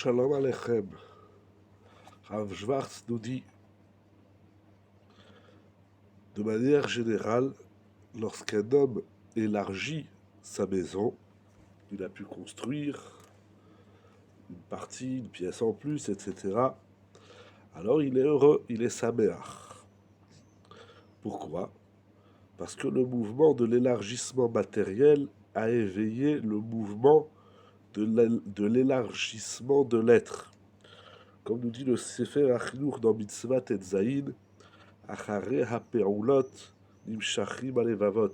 Shalom Aleichem. Rav Schwartz nous dit, de manière générale, lorsqu'un homme élargit sa maison, il a pu construire une partie, une pièce en plus, etc. Alors il est heureux, il est saméach. Pourquoi? Parce que le mouvement de l'élargissement matériel a éveillé le mouvement de l'élargissement de l'être. Comme nous dit le Sefer Achinour dans Mitzvah Tetzaïn, Achare hape'ulot nimshachim halevavot.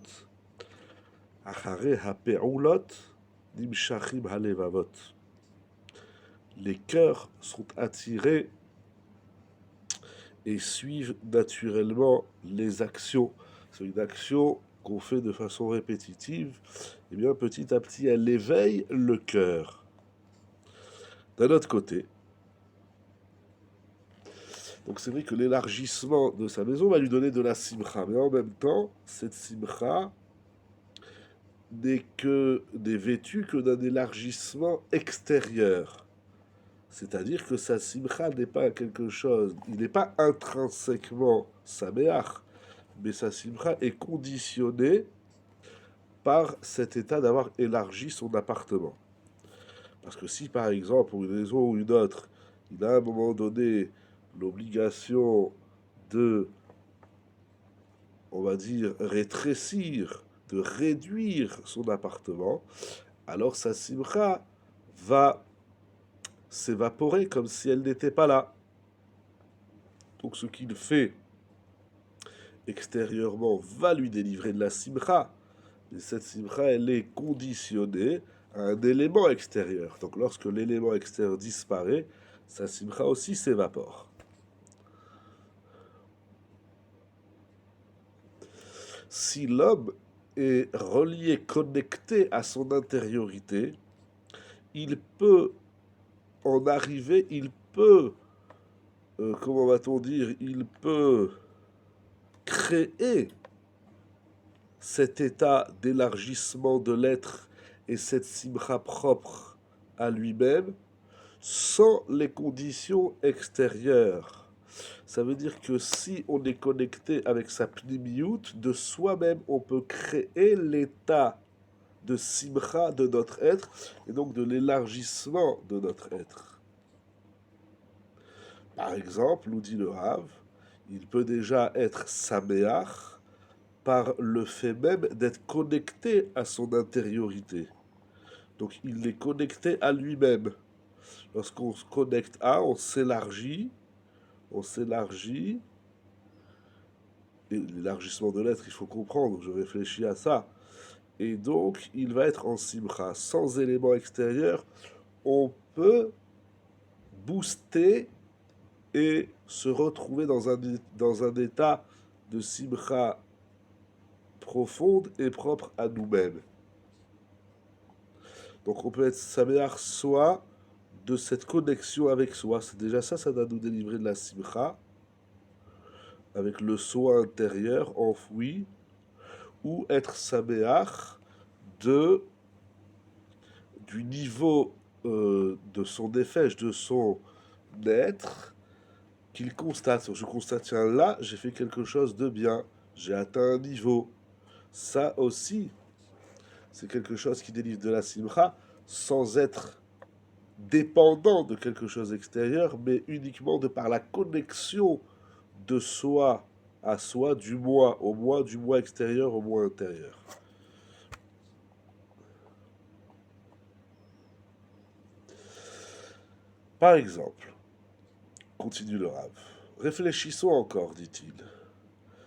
Achare hape'ulot nimshachim halevavot. Les cœurs sont attirés et suivent naturellement les actions. C'est une action qu'on fait de façon répétitive. Et bien petit à petit, elle éveille le cœur. D'un autre côté, donc c'est vrai que l'élargissement de sa maison va lui donner de la simcha, mais en même temps, cette simcha n'est vêtue que d'un élargissement extérieur. C'est-à-dire que sa simcha n'est pas quelque chose, il n'est pas intrinsèquement saméach, mais sa simcha est conditionnée par cet état d'avoir élargi son appartement. Parce que si par exemple, pour une raison ou une autre, il a à un moment donné l'obligation de, on va dire, rétrécir, de réduire son appartement, alors sa simcha va s'évaporer comme si elle n'était pas là. Donc ce qu'il fait extérieurement va lui délivrer de la simcha, mais cette simcha, elle est conditionnée à un élément extérieur. Donc lorsque l'élément extérieur disparaît, sa simcha aussi s'évapore. Si l'homme est relié, connecté à son intériorité, il peut en arriver, il peut, comment va-t-on dire, il peut créer cet état d'élargissement de l'être et cette simcha propre à lui-même sans les conditions extérieures. Ça veut dire que si on est connecté avec sa pnimiout, de soi-même, on peut créer l'état de simcha de notre être et donc de l'élargissement de notre être. Par exemple, nous dit le Rav, il peut déjà être saméach par le fait même d'être connecté à son intériorité. Donc il est connecté à lui-même. Lorsqu'on se connecte à, on s'élargit, et l'élargissement de l'être, il faut comprendre, je réfléchis à ça. Et donc, il va être en simcha. Sans élément extérieur, on peut booster et se retrouver dans un état de simcha profonde et propre à nous-mêmes. Donc on peut être saméach soit de cette connexion avec soi. C'est déjà ça, ça doit nous délivrer de la simcha, avec le soi intérieur enfoui, ou être saméach du niveau de son défèche, de son être, qu'il constate. Je constate, tiens, là, j'ai fait quelque chose de bien, j'ai atteint un niveau. Ça aussi, c'est quelque chose qui délivre de la simcha, sans être dépendant de quelque chose extérieur, mais uniquement de par la connexion de soi à soi, du moi au moi, du moi extérieur au moi intérieur. Par exemple, continue le Rav, réfléchissons encore, dit-il.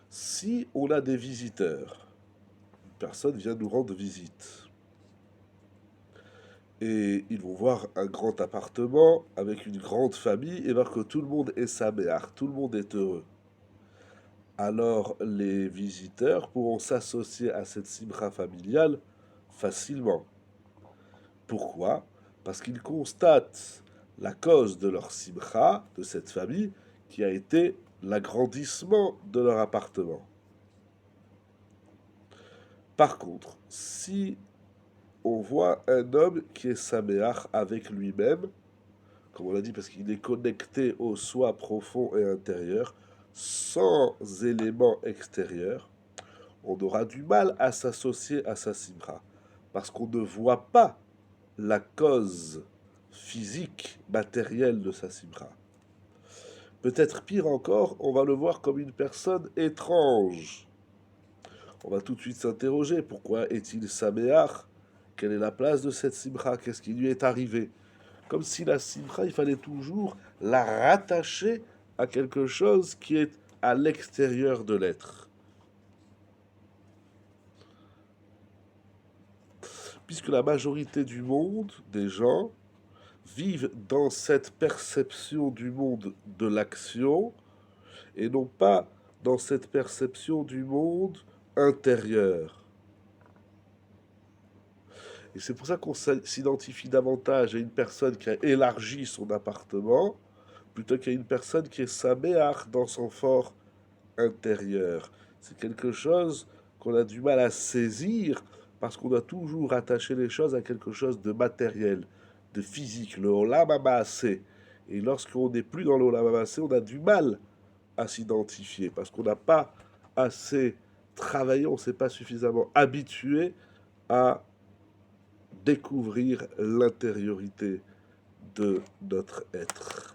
Si on a des visiteurs, une personne vient nous rendre visite, et ils vont voir un grand appartement avec une grande famille et voir que tout le monde est saméach, tout le monde est heureux. Alors les visiteurs pourront s'associer à cette simcha familiale facilement. Pourquoi? Parce qu'ils constatent la cause de leur simcha, de cette famille, qui a été l'agrandissement de leur appartement. Par contre, si on voit un homme qui est saméach avec lui-même, comme on l'a dit, parce qu'il est connecté au soi profond et intérieur, sans éléments extérieurs, on aura du mal à s'associer à sa simra, parce qu'on ne voit pas la cause physique, matérielle de sa simra. Peut-être pire encore, on va le voir comme une personne étrange. On va tout de suite s'interroger, pourquoi est-il saméach? Quelle est la place de cette simra? Qu'est-ce qui lui est arrivé? Comme si la simra, il fallait toujours la rattacher à quelque chose qui est à l'extérieur de l'être. Puisque la majorité du monde, des gens, vivent dans cette perception du monde de l'action et non pas dans cette perception du monde intérieur. Et c'est pour ça qu'on s'identifie davantage à une personne qui a élargi son appartement plutôt qu'à une personne qui est saméach dans son fort intérieur. C'est quelque chose qu'on a du mal à saisir parce qu'on doit toujours attacher les choses à quelque chose de matériel, de physique, le olam hamaaseh. Et lorsqu'on n'est plus dans le olam hamaaseh, on a du mal à s'identifier parce qu'on n'a pas assez travaillé, on ne s'est pas suffisamment habitué à découvrir l'intériorité de notre être.